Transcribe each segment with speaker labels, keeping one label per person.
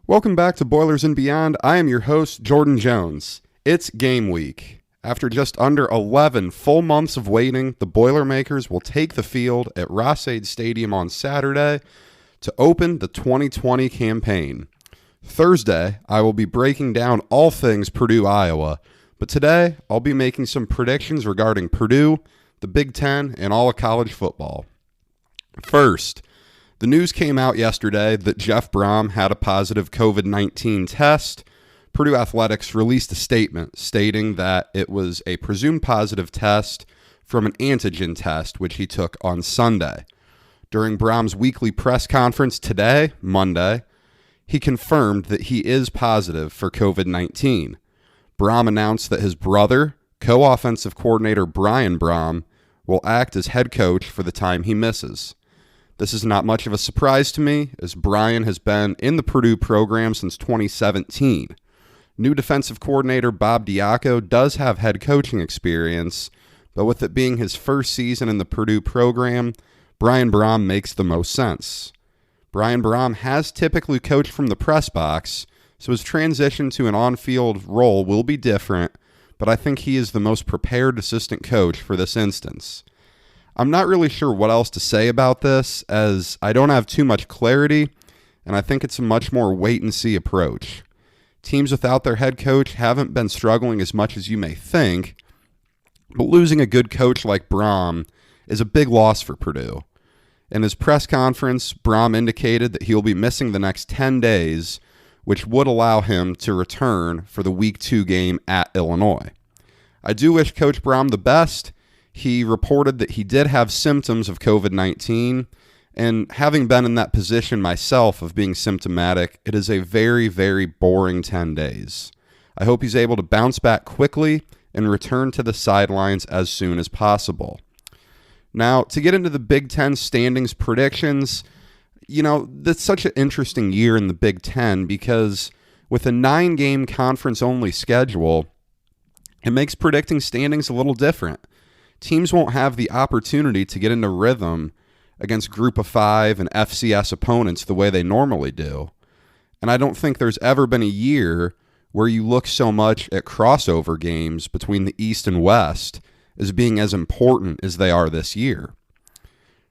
Speaker 1: Welcome back to Boilers and Beyond. I am your host, Jordan Jones. It's game week. After just under 11 full months of waiting, the Boilermakers will take the field at Ross-Ade Stadium on Saturday to open the 2020 campaign. Thursday, I will be breaking down all things Purdue, Iowa, but today I'll be making some predictions regarding Purdue, the Big Ten, and all of college football. First, the news came out yesterday that Jeff Brohm had a positive COVID-19 test. Purdue Athletics released a statement stating that it was a presumed positive test from an antigen test, which he took on Sunday. During Brohm's weekly press conference today, Monday, he confirmed that he is positive for COVID-19. Brohm announced that his brother, co-offensive coordinator Brian Brohm, will act as head coach for the time he misses. This is not much of a surprise to me, as Brian has been in the Purdue program since 2017. New defensive coordinator Bob Diaco does have head coaching experience, but with it being his first season in the Purdue program, Brian Brohm makes the most sense. Brian Brohm has typically coached from the press box, so his transition to an on-field role will be different, but I think he is the most prepared assistant coach for this instance. I'm not really sure what else to say about this, as I don't have too much clarity, and I think it's a much more wait-and-see approach. Teams without their head coach haven't been struggling as much as you may think, but losing a good coach like Brohm is a big loss for Purdue. In his press conference, Brohm indicated that he'll be missing the next 10 days, which would allow him to return for the Week 2 game at Illinois. I do wish Coach Brohm the best. He reported that he did have symptoms of COVID-19, and having been in that position myself of being symptomatic, it is a very, very boring 10 days. I hope he's able to bounce back quickly and return to the sidelines as soon as possible. Now, to get into the Big Ten standings predictions, that's such an interesting year in the Big Ten because with a 9-game conference-only schedule, it makes predicting standings a little different. Teams won't have the opportunity to get into rhythm against Group of 5 and FCS opponents the way they normally do. And I don't think there's ever been a year where you look so much at crossover games between the East and West as being as important as they are this year.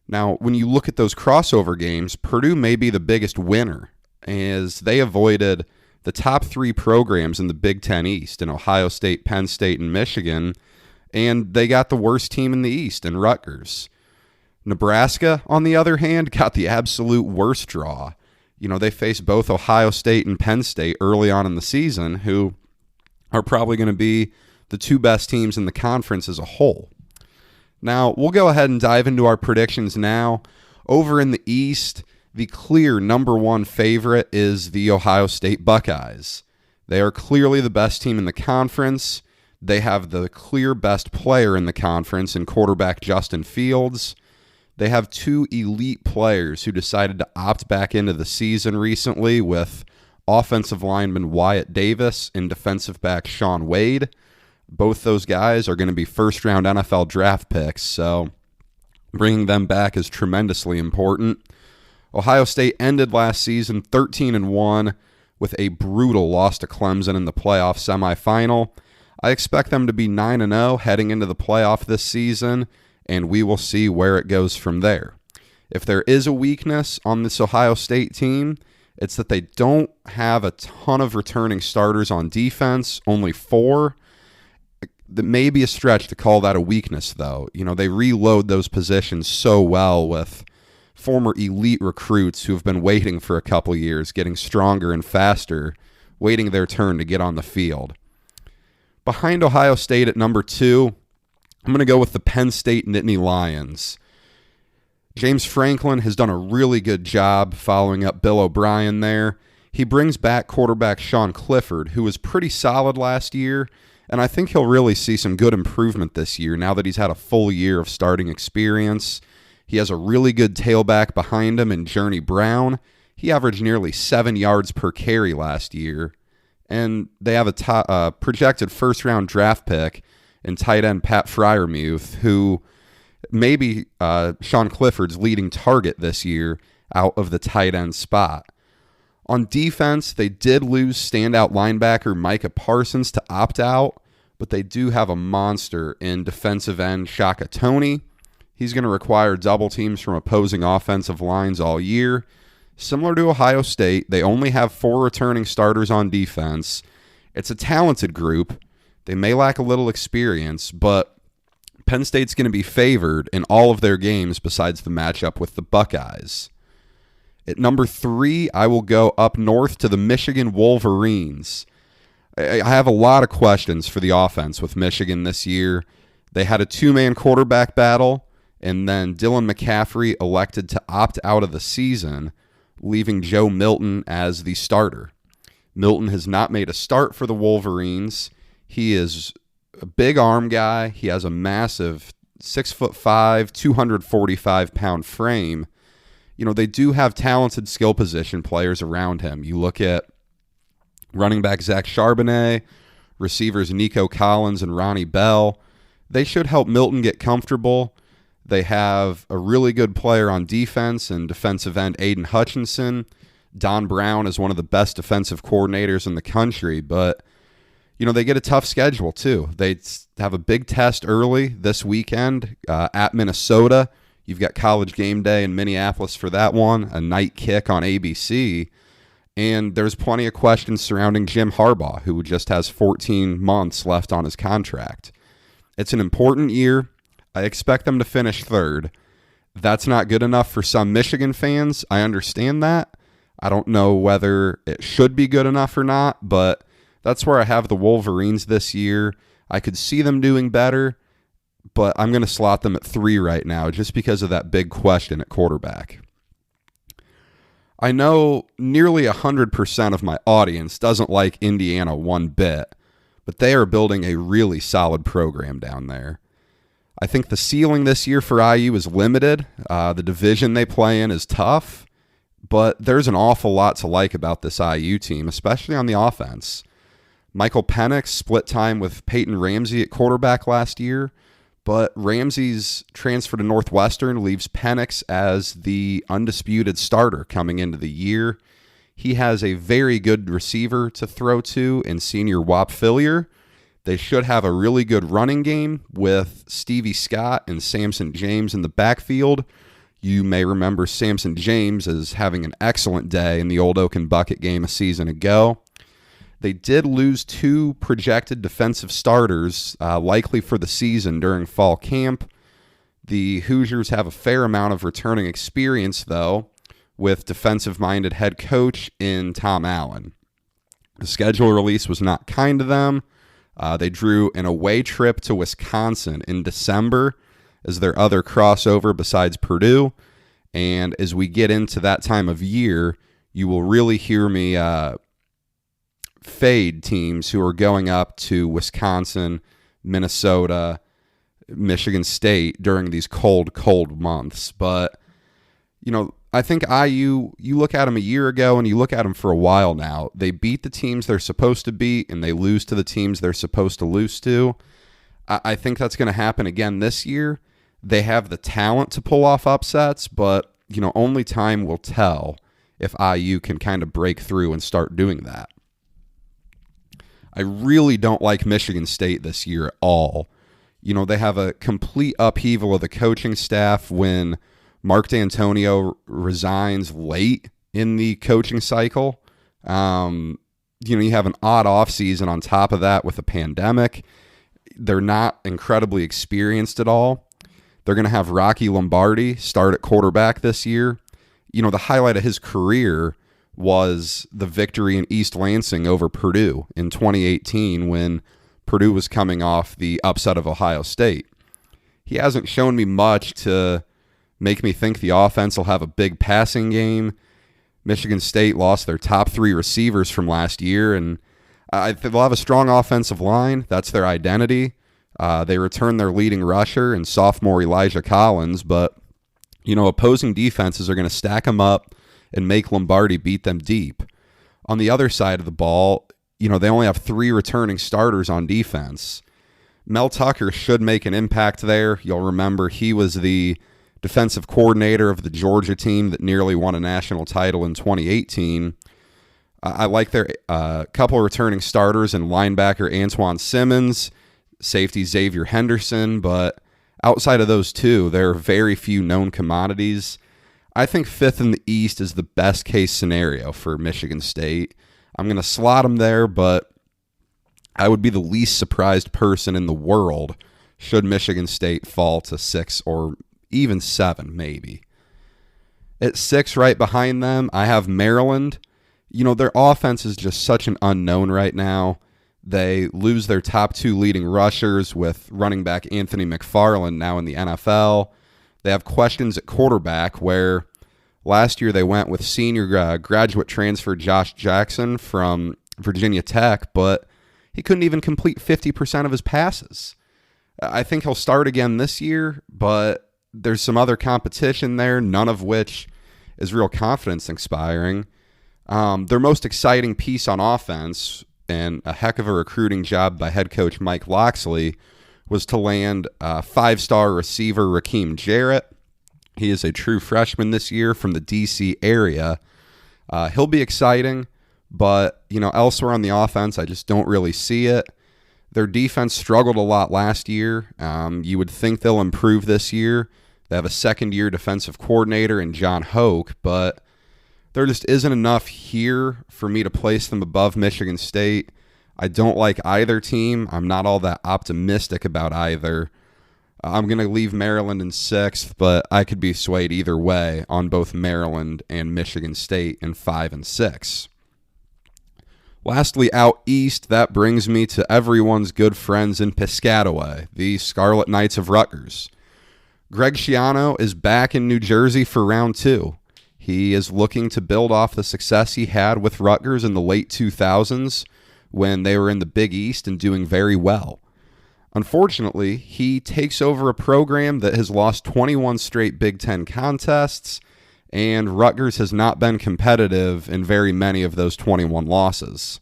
Speaker 1: Now, when you look at those crossover games, Purdue may be the biggest winner as they avoided the top 3 programs in the Big Ten East in Ohio State, Penn State, and Michigan, and they got the worst team in the East in Rutgers. Nebraska, on the other hand, got the absolute worst draw. They faced both Ohio State and Penn State early on in the season, who are probably going to be the 2 best teams in the conference as a whole. Now, we'll go ahead and dive into our predictions now. Over in the East, the clear number 1 favorite is the Ohio State Buckeyes. They are clearly the best team in the conference. They have the clear best player in the conference in quarterback Justin Fields. They have 2 elite players who decided to opt back into the season recently with offensive lineman Wyatt Davis and defensive back Shaun Wade. Both those guys are going to be first-round NFL draft picks, so bringing them back is tremendously important. Ohio State ended last season 13-1 with a brutal loss to Clemson in the playoff semifinal. I expect them to be 9-0 heading into the playoff this season, and we will see where it goes from there. If there is a weakness on this Ohio State team, it's that they don't have a ton of returning starters on defense, only 4. That may be a stretch to call that a weakness, though. They reload those positions so well with former elite recruits who have been waiting for a couple years, getting stronger and faster, waiting their turn to get on the field. Behind Ohio State at number 2, I'm going to go with the Penn State Nittany Lions. James Franklin has done a really good job following up Bill O'Brien there. He brings back quarterback Sean Clifford, who was pretty solid last year, and I think he'll really see some good improvement this year now that he's had a full year of starting experience. He has a really good tailback behind him in Journey Brown. He averaged nearly 7 yards per carry last year. And they have a projected first-round draft pick in tight end Pat Freiermuth, who may be Sean Clifford's leading target this year out of the tight end spot. On defense, they did lose standout linebacker Micah Parsons to opt out, but they do have a monster in defensive end Shaka Toney. He's going to require double teams from opposing offensive lines all year. Similar to Ohio State, they only have 4 returning starters on defense. It's a talented group. They may lack a little experience, but Penn State's going to be favored in all of their games besides the matchup with the Buckeyes. At number 3, I will go up north to the Michigan Wolverines. I have a lot of questions for the offense with Michigan this year. They had a 2-man quarterback battle, and then Dylan McCaffrey elected to opt out of the season, leaving Joe Milton as the starter. Milton has not made a start for the Wolverines. He is a big arm guy. He has a massive 6'5", 245-pound frame. You know, they do have talented skill position players around him. You look at running back Zach Charbonnet, receivers Nico Collins and Ronnie Bell. They should help Milton get comfortable. They have a really good player on defense and defensive end Aiden Hutchinson. Don Brown is one of the best defensive coordinators in the country, but you know, they get a tough schedule too. They have a big test early this weekend at Minnesota. You've got College Game Day in Minneapolis for that one, a night kick on ABC. And there's plenty of questions surrounding Jim Harbaugh, who just has 14 months left on his contract. It's an important year. I expect them to finish third. That's not good enough for some Michigan fans. I understand that. I don't know whether it should be good enough or not, but that's where I have the Wolverines this year. I could see them doing better, but I'm going to slot them at 3 right now just because of that big question at quarterback. I know nearly 100% of my audience doesn't like Indiana one bit, but they are building a really solid program down there. I think the ceiling this year for IU is limited. The division they play in is tough, but there's an awful lot to like about this IU team, especially on the offense. Michael Penix split time with Peyton Ramsey at quarterback last year, but Ramsey's transfer to Northwestern leaves Penix as the undisputed starter coming into the year. He has a very good receiver to throw to in senior Whop Phillier. They should have a really good running game with Stevie Scott and Samson James in the backfield. You may remember Samson James as having an excellent day in the Old Oaken Bucket game a season ago. They did lose 2 projected defensive starters, likely for the season during fall camp. The Hoosiers have a fair amount of returning experience, though, with defensive-minded head coach in Tom Allen. The schedule release was not kind to them. They drew an away trip to Wisconsin in December as their other crossover besides Purdue. And as we get into that time of year, you will really hear me fade teams who are going up to Wisconsin, Minnesota, Michigan State during these cold months. But, you know, I think IU, you look at them a year ago and you look at them for a while now, they beat the teams they're supposed to beat and they lose to the teams they're supposed to lose to. I think that's going to happen again this year. They have the talent to pull off upsets, but, you know, only time will tell if IU can kind of break through and start doing that. I really don't like Michigan State this year at all. You know, they have a complete upheaval of the coaching staff when Mark D'Antonio resigns late in the coaching cycle. You know, you have an odd offseason on top of that with a pandemic. They're not incredibly experienced at all. They're going to have Rocky Lombardi start at quarterback this year. You know, the highlight of his career was the victory in East Lansing over Purdue in 2018 when Purdue was coming off the upset of Ohio State. He hasn't shown me much to make me think the offense will have a big passing game. Michigan State lost their top 3 receivers from last year, and they'll have a strong offensive line. That's their identity. They return their leading rusher and sophomore Elijah Collins, but, you know, opposing defenses are going to stack them up and make Lombardi beat them deep. On the other side of the ball, you know, they only have 3 returning starters on defense. Mel Tucker should make an impact there. You'll remember he was the defensive coordinator of the Georgia team that nearly won a national title in 2018. I like their couple of returning starters and linebacker Antoine Simmons, safety Xavier Henderson, but outside of those two, there are very few known commodities. I think fifth in the East is the best case scenario for Michigan State. I'm going to slot them there, but I would be the least surprised person in the world should Michigan State fall to 6 or even 7, maybe. At 6, right behind them, I have Maryland. Their offense is just such an unknown right now. They lose their top 2 leading rushers with running back Anthony McFarland now in the NFL. They have questions at quarterback where last year they went with senior graduate transfer Josh Jackson from Virginia Tech, but he couldn't even complete 50% of his passes. I think he'll start again this year, but there's some other competition there, none of which is real confidence inspiring. Their most exciting piece on offense, and a heck of a recruiting job by head coach Mike Loxley, was to land 5-star receiver Raheem Jarrett. He is a true freshman this year from the D.C. area. He'll be exciting, but elsewhere on the offense, I just don't really see it. Their defense struggled a lot last year. You would think they'll improve this year. They have a second-year defensive coordinator in John Hoke, but there just isn't enough here for me to place them above Michigan State. I don't like either team. I'm not all that optimistic about either. I'm going to leave Maryland in 6th, but I could be swayed either way on both Maryland and Michigan State in 5 and 6. Lastly, out east, that brings me to everyone's good friends in Piscataway, the Scarlet Knights of Rutgers. Greg Schiano is back in New Jersey for round 2. He is looking to build off the success he had with Rutgers in the late 2000s when they were in the Big East and doing very well. Unfortunately, he takes over a program that has lost 21 straight Big Ten contests, and Rutgers has not been competitive in very many of those 21 losses.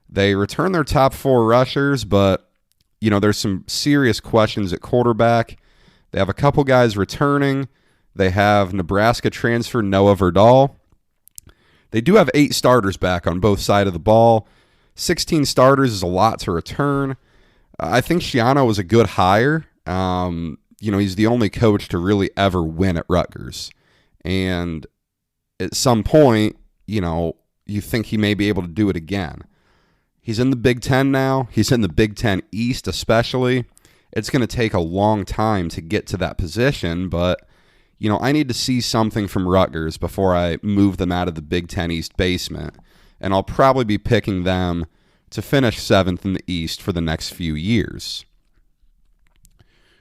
Speaker 1: They return their top 4 rushers, but there's some serious questions at quarterback. They have a couple guys returning. They have Nebraska transfer Noah Verdal. They do have 8 starters back on both sides of the ball. 16 starters is a lot to return. I think Schiano was a good hire. He's the only coach to really ever win at Rutgers. And at some point, you think he may be able to do it again. He's in the Big Ten now. He's in the Big Ten East especially. It's going to take a long time to get to that position, but I need to see something from Rutgers before I move them out of the Big Ten East basement, and I'll probably be picking them to finish 7th in the East for the next few years.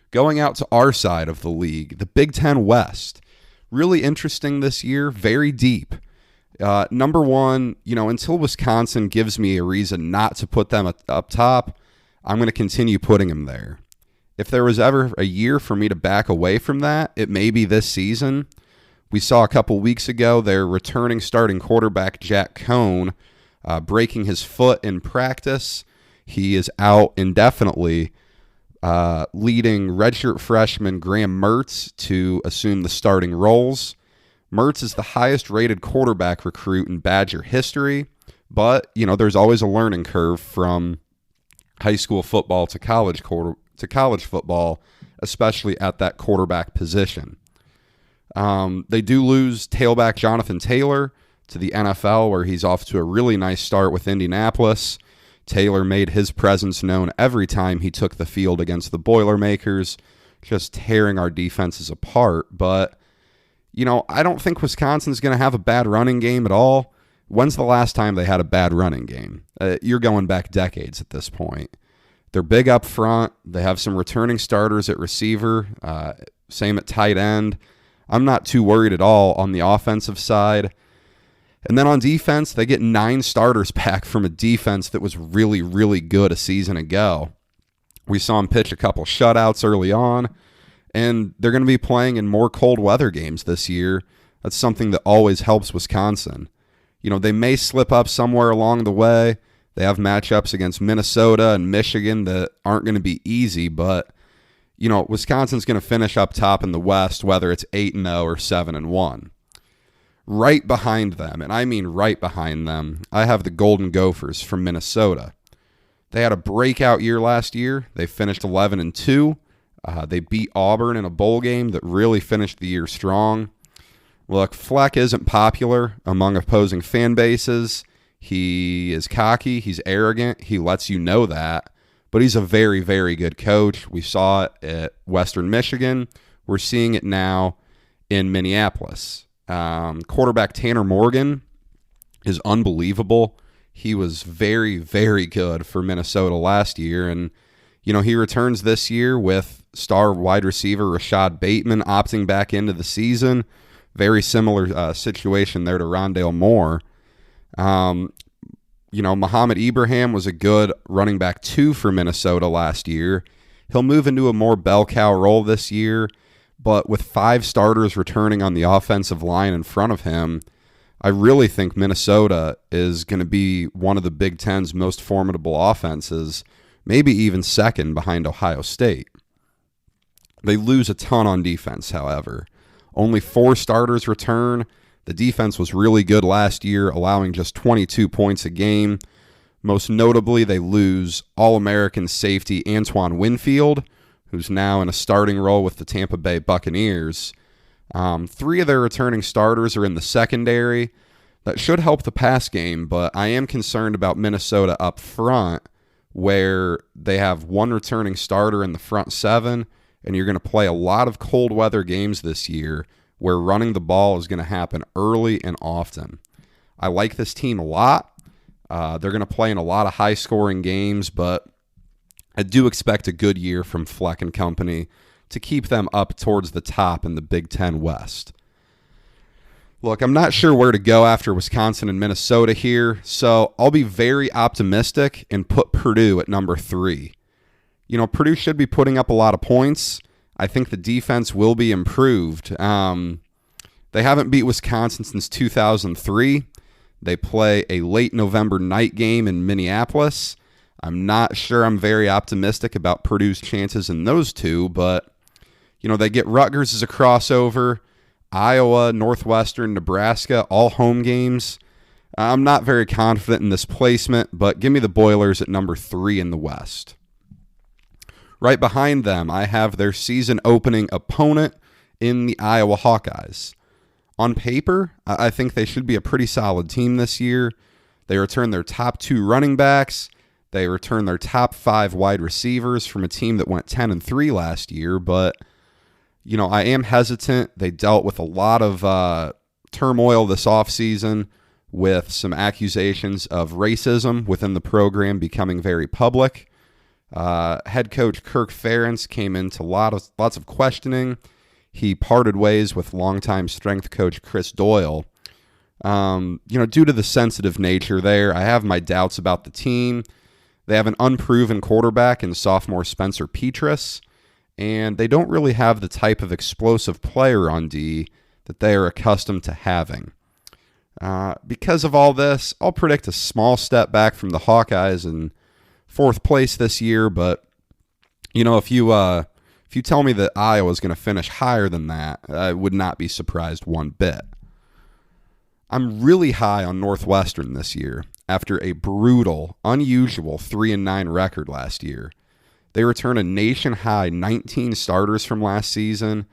Speaker 1: Going out to our side of the league, the Big Ten West. Really interesting this year, very deep. Number 1, until Wisconsin gives me a reason not to put them up top, I'm going to continue putting them there. If there was ever a year for me to back away from that, it may be this season. We saw a couple weeks ago their returning starting quarterback, Jack Cohn, breaking his foot in practice. He is out indefinitely, leading redshirt freshman Graham Mertz to assume the starting roles. Mertz is the highest-rated quarterback recruit in Badger history, but, there's always a learning curve from high school football to college football, especially at that quarterback position. They do lose tailback Jonathan Taylor to the NFL, where he's off to a really nice start with Indianapolis. Taylor made his presence known every time he took the field against the Boilermakers, just tearing our defenses apart. But, I don't think Wisconsin's going to have a bad running game at all. When's the last time they had a bad running game? You're going back decades at this point. They're big up front. They have some returning starters at receiver, same at tight end. I'm not too worried at all on the offensive side. And then on defense, they get 9 starters back from a defense that was really, really good a season ago. We saw them pitch a couple shutouts early on, and they're going to be playing in more cold weather games this year. That's something that always helps Wisconsin. They may slip up somewhere along the way. They have matchups against Minnesota and Michigan that aren't going to be easy, but, Wisconsin's going to finish up top in the West, whether it's 8-0 or 7-1. Right behind them, and I mean right behind them, I have the Golden Gophers from Minnesota. They had a breakout year last year. They finished 11-2. They beat Auburn in a bowl game that really finished the year strong. Look, Fleck isn't popular among opposing fan bases. He is cocky. He's arrogant. He lets you know that. But he's a very, very good coach. We saw it at Western Michigan. We're seeing it now in Minneapolis. Quarterback Tanner Morgan is unbelievable. He was very, very good for Minnesota last year. And, he returns this year with star wide receiver Rashad Bateman opting back into the season. Very similar situation there to Rondale Moore. Muhammad Ibrahim was a good running back 2 for Minnesota last year. He'll move into a more bell cow role this year, but with 5 starters returning on the offensive line in front of him, I really think Minnesota is going to be one of the Big Ten's most formidable offenses, maybe even second behind Ohio State. They lose a ton on defense, however. Only 4 starters return. The defense was really good last year, allowing just 22 points a game. Most notably, they lose All-American safety Antoine Winfield, who's now in a starting role with the Tampa Bay Buccaneers. 3 of their returning starters are in the secondary. That should help the pass game, but I am concerned about Minnesota up front, where they have 1 returning starter in the front 7, and you're going to play a lot of cold weather games this year where running the ball is going to happen early and often. I like this team a lot. They're going to play in a lot of high-scoring games, but I do expect a good year from Fleck and company to keep them up towards the top in the Big Ten West. Look, I'm not sure where to go after Wisconsin and Minnesota here, so I'll be very optimistic and put Purdue at number 3. Purdue should be putting up a lot of points. I think the defense will be improved. They haven't beat Wisconsin since 2003. They play a late November night game in Minneapolis. I'm not sure I'm very optimistic about Purdue's chances in those 2, but, they get Rutgers as a crossover. Iowa, Northwestern, Nebraska, all home games. I'm not very confident in this placement, but give me the Boilers at number 3 in the West. Right behind them, I have their season-opening opponent in the Iowa Hawkeyes. On paper, I think they should be a pretty solid team this year. They return their top 2 running backs. They return their top 5 wide receivers from a team that went 10-3 last year, but I am hesitant. They dealt with a lot of turmoil this offseason with some accusations of racism within the program becoming very public. Head coach Kirk Ferentz came into lots of questioning. He parted ways with longtime strength coach Chris Doyle. Due to the sensitive nature there, I have my doubts about the team. They have an unproven quarterback in sophomore Spencer Petras, and they don't really have the type of explosive player on D that they are accustomed to having. Because of all this, I'll predict a small step back from the Hawkeyes in 4th place this year, but if you tell me that Iowa is going to finish higher than that, I would not be surprised one bit. I'm really high on Northwestern this year after a brutal, unusual 3-9 record last year. They return a nation-high 19 starters from last season,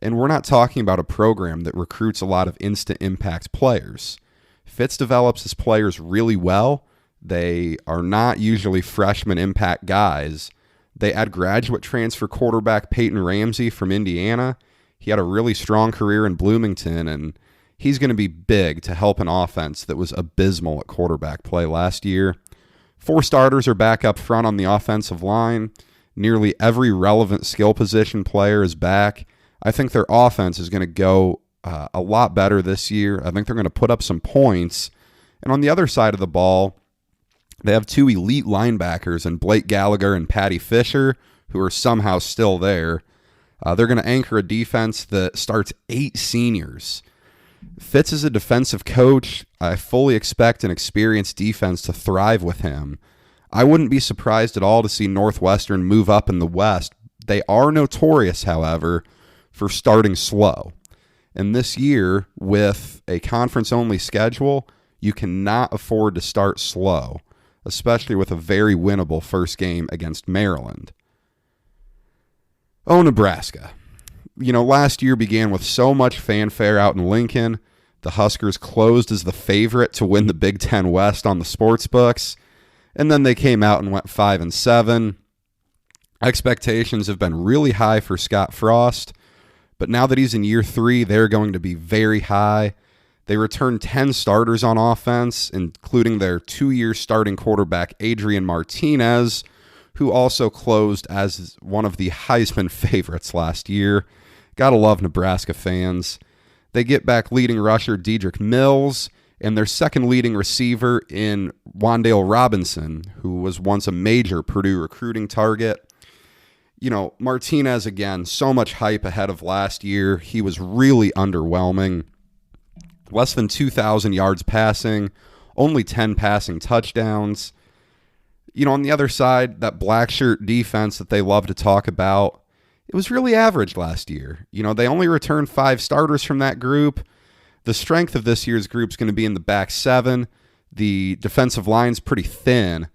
Speaker 1: and we're not talking about a program that recruits a lot of instant impact players. Fitz develops his players really well. They are not usually freshman impact guys. They add graduate transfer quarterback Peyton Ramsey from Indiana. He had a really strong career in Bloomington, and he's going to be big to help an offense that was abysmal at quarterback play last year. 4 starters are back up front on the offensive line. Nearly every relevant skill position player is back. I think their offense is going to go a lot better this year. I think they're going to put up some points. And on the other side of the ball, they have 2 elite linebackers in Blake Gallagher and Patty Fisher, who are somehow still there. They're going to anchor a defense that starts 8 seniors. Fitz is a defensive coach. I fully expect an experienced defense to thrive with him. I wouldn't be surprised at all to see Northwestern move up in the West. They are notorious, however, for starting slow. And this year, with a conference-only schedule, you cannot afford to start slow, especially with a very winnable first game against Maryland. Oh, Nebraska. Last year began with so much fanfare out in Lincoln. The Huskers closed as the favorite to win the Big Ten West on the sports books, and then they came out and went 5-7. Expectations have been really high for Scott Frost, but now that he's in year 3, they're going to be very high. They returned 10 starters on offense, including their 2-year starting quarterback, Adrian Martinez, who also closed as one of the Heisman favorites last year. Gotta love Nebraska fans. They get back leading rusher Dedrick Mills and their second leading receiver in Wan'Dale Robinson, who was once a major Purdue recruiting target. Martinez, again, so much hype ahead of last year. He was really underwhelming. Less than 2,000 yards passing, only 10 passing touchdowns. On the other side, that black shirt defense that they love to talk about, it was really average last year. They only returned 5 starters from that group. The strength of this year's group is going to be in the back 7. The defensive line's pretty thin.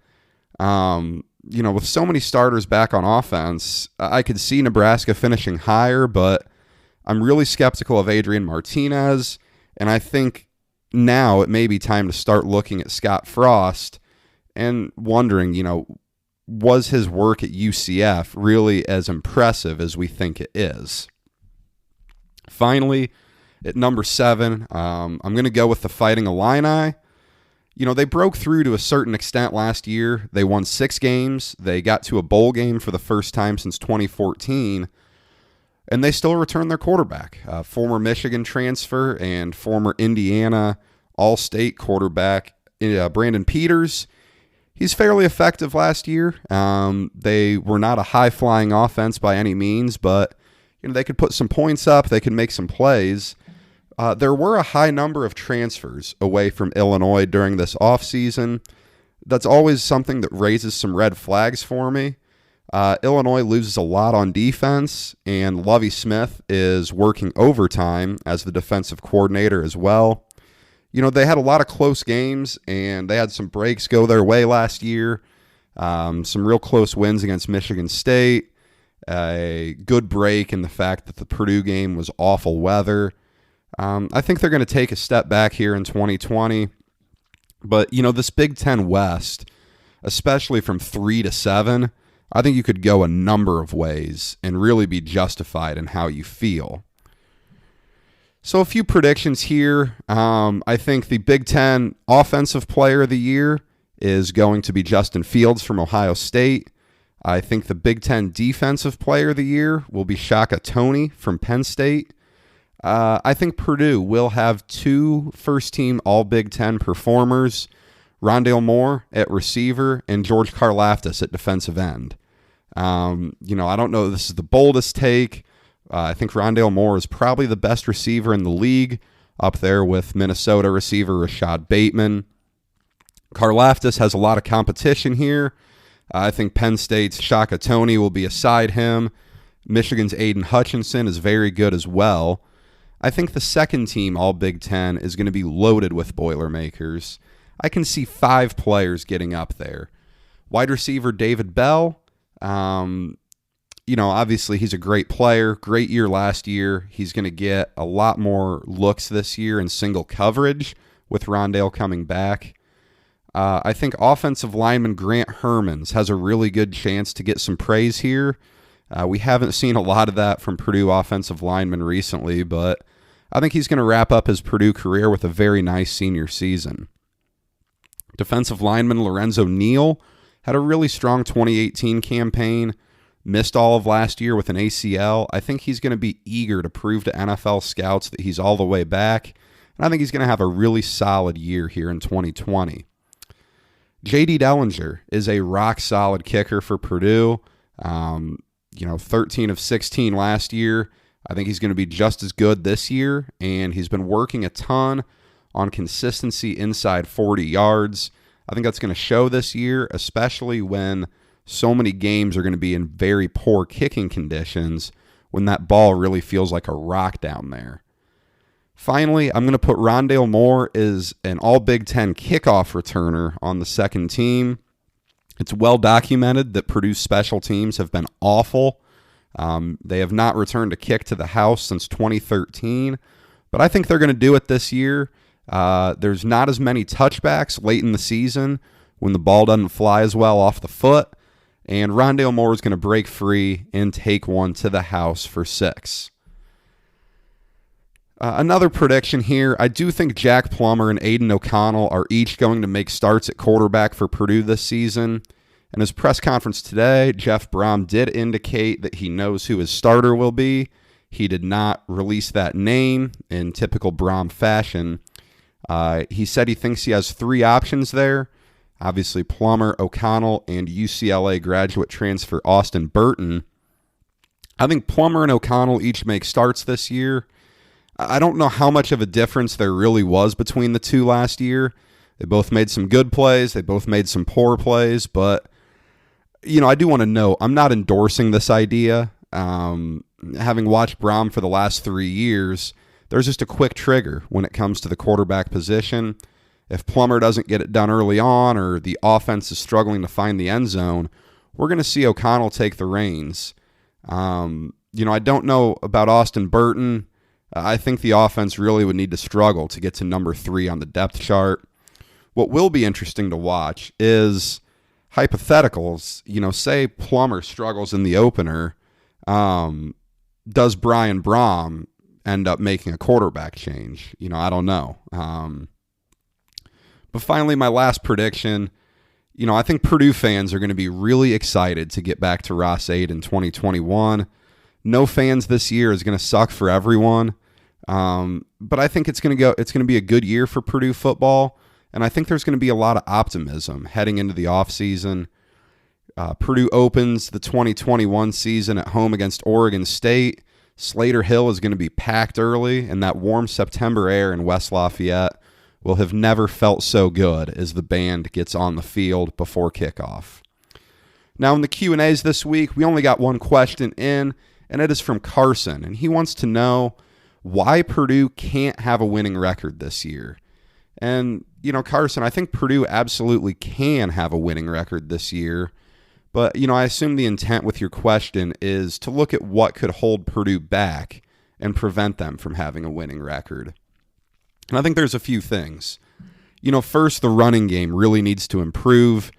Speaker 1: With so many starters back on offense, I could see Nebraska finishing higher, but I'm really skeptical of Adrian Martinez, and I think now it may be time to start looking at Scott Frost and wondering, was his work at UCF really as impressive as we think it is? Finally, at number 7, I'm going to go with the Fighting Illini. They broke through to a certain extent last year. They won 6 games. They got to a bowl game for the first time since 2014, and they still returned their quarterback, former Michigan transfer and former Indiana All-State quarterback, Brandon Peters. He's fairly effective last year. They were not a high-flying offense by any means, but they could put some points up. They could make some plays. There were a high number of transfers away from Illinois during this offseason. That's always something that raises some red flags for me. Illinois loses a lot on defense, and Lovie Smith is working overtime as the defensive coordinator as well. They had a lot of close games, and they had some breaks go their way last year. Some real close wins against Michigan State. A good break in the fact that the Purdue game was awful weather. I think they're going to take a step back here in 2020. But, this Big Ten West, especially from 3 to 7, I think you could go a number of ways and really be justified in how you feel. So a few predictions here. I think the Big Ten Offensive Player of the Year is going to be Justin Fields from Ohio State. I think the Big Ten Defensive Player of the Year will be Shaka Toney from Penn State. I think Purdue will have 2 first-team All-Big Ten performers, Rondale Moore at receiver and George Karlaftis at defensive end. I don't know if this is the boldest take. I think Rondale Moore is probably the best receiver in the league, up there with Minnesota receiver Rashad Bateman. Karlaftis has a lot of competition here. I think Penn State's Shaka Toney will be aside him. Michigan's Aiden Hutchinson is very good as well. I think the second team All-Big Ten is going to be loaded with Boilermakers. I can see 5 players getting up there. Wide receiver David Bell. Obviously he's a great player. Great year last year. He's going to get a lot more looks this year in single coverage with Rondale coming back. I think offensive lineman Grant Hermans has a really good chance to get some praise here. We haven't seen a lot of that from Purdue offensive linemen recently, but I think he's going to wrap up his Purdue career with a very nice senior season. Defensive lineman Lorenzo Neal had a really strong 2018 campaign, missed all of last year with an ACL. I think he's going to be eager to prove to NFL scouts that he's all the way back, and I think he's going to have a really solid year here in 2020. J.D. Dellinger is a rock-solid kicker for Purdue. 13 of 16 last year. I think he's going to be just as good this year, and he's been working a ton on consistency inside 40 yards. I think that's going to show this year, especially when so many games are going to be in very poor kicking conditions when that ball really feels like a rock down there. Finally, I'm going to put Rondale Moore as an all Big Ten kickoff returner on the second team. It's well documented that Purdue's special teams have been awful. They have not returned a kick to the house since 2013, but I think they're going to do it this year. There's not as many touchbacks late in the season when the ball doesn't fly as well off the foot, and Rondale Moore is going to break free and take one to the house for 6. Another prediction here, I do think Jack Plummer and Aiden O'Connell are each going to make starts at quarterback for Purdue this season. In his press conference today, Jeff Brohm did indicate that he knows who his starter will be. He did not release that name in typical Brohm fashion. He said he thinks he has 3 options there. Obviously, Plummer, O'Connell, and UCLA graduate transfer Austin Burton. I think Plummer and O'Connell each make starts this year. I don't know how much of a difference there really was between the two last year. They both made some good plays. They both made some poor plays. But, I do want to note, I'm not endorsing this idea. Having watched Brohm for the last 3 years, there's just a quick trigger when it comes to the quarterback position. If Plummer doesn't get it done early on or the offense is struggling to find the end zone, we're going to see O'Connell take the reins. I don't know about Austin Burton. I think the offense really would need to struggle to get to number 3 on the depth chart. What will be interesting to watch is hypotheticals. Say Plummer struggles in the opener. Does Brian Brohm end up making a quarterback change? I don't know. But finally, my last prediction, I think Purdue fans are going to be really excited to get back to Ross-Ade in 2021. No fans this year is going to suck for everyone. But I think it's going to be a good year for Purdue football, and I think there's going to be a lot of optimism heading into the offseason. Purdue opens the 2021 season at home against Oregon State. Slater Hill is going to be packed early, and that warm September air in West Lafayette will have never felt so good as the band gets on the field before kickoff. Now, in the Q&As this week, we only got one question in, and it is from Carson, and he wants to know why Purdue can't have a winning record this year. And, Carson, I think Purdue absolutely can have a winning record this year. But, I assume the intent with your question is to look at what could hold Purdue back and prevent them from having a winning record. And I think there's a few things. First, the running game really needs to improve.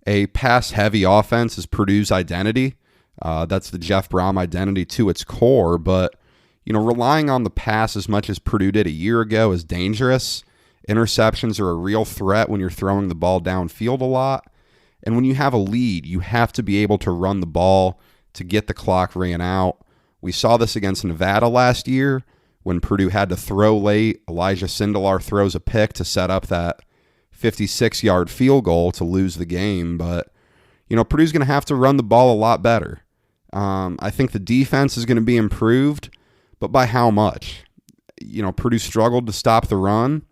Speaker 1: A pass-heavy offense is Purdue's identity. That's the Jeff Brohm identity to its core, but relying on the pass as much as Purdue did a year ago is dangerous. Interceptions are a real threat when you're throwing the ball downfield a lot. And when you have a lead, you have to be able to run the ball to get the clock ran out. We saw this against Nevada last year when Purdue had to throw late. Elijah Sindelar throws a pick to set up that 56-yard field goal to lose the game. But, Purdue's going to have to run the ball a lot better. I think the defense is going to be improved. But by how much? Purdue struggled to stop the run.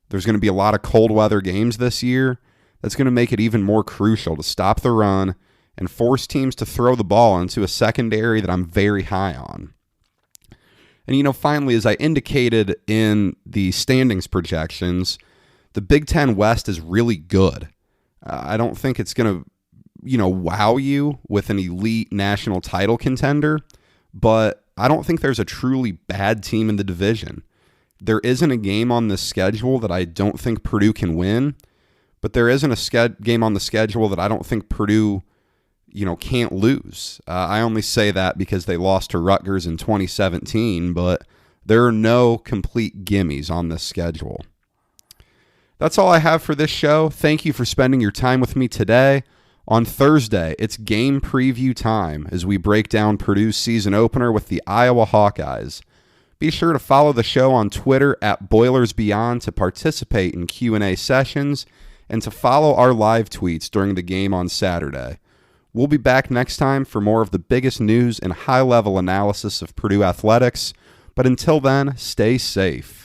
Speaker 1: There's going to be a lot of cold weather games this year. That's going to make it even more crucial to stop the run and force teams to throw the ball into a secondary that I'm very high on. And, finally, as I indicated in the standings projections, the Big Ten West is really good. I don't think it's going to, wow you with an elite national title contender, but I don't think there's a truly bad team in the division. There isn't a game on this schedule that I don't think Purdue can win, but there isn't a game on the schedule that I don't think Purdue, can't lose. I only say that because they lost to Rutgers in 2017, but there are no complete gimmies on this schedule. That's all I have for this show. Thank you for spending your time with me today. On Thursday, it's game preview time as we break down Purdue's season opener with the Iowa Hawkeyes. Be sure to follow the show on Twitter at BoilersBeyond to participate in Q&A sessions and to follow our live tweets during the game on Saturday. We'll be back next time for more of the biggest news and high-level analysis of Purdue athletics. But until then, stay safe.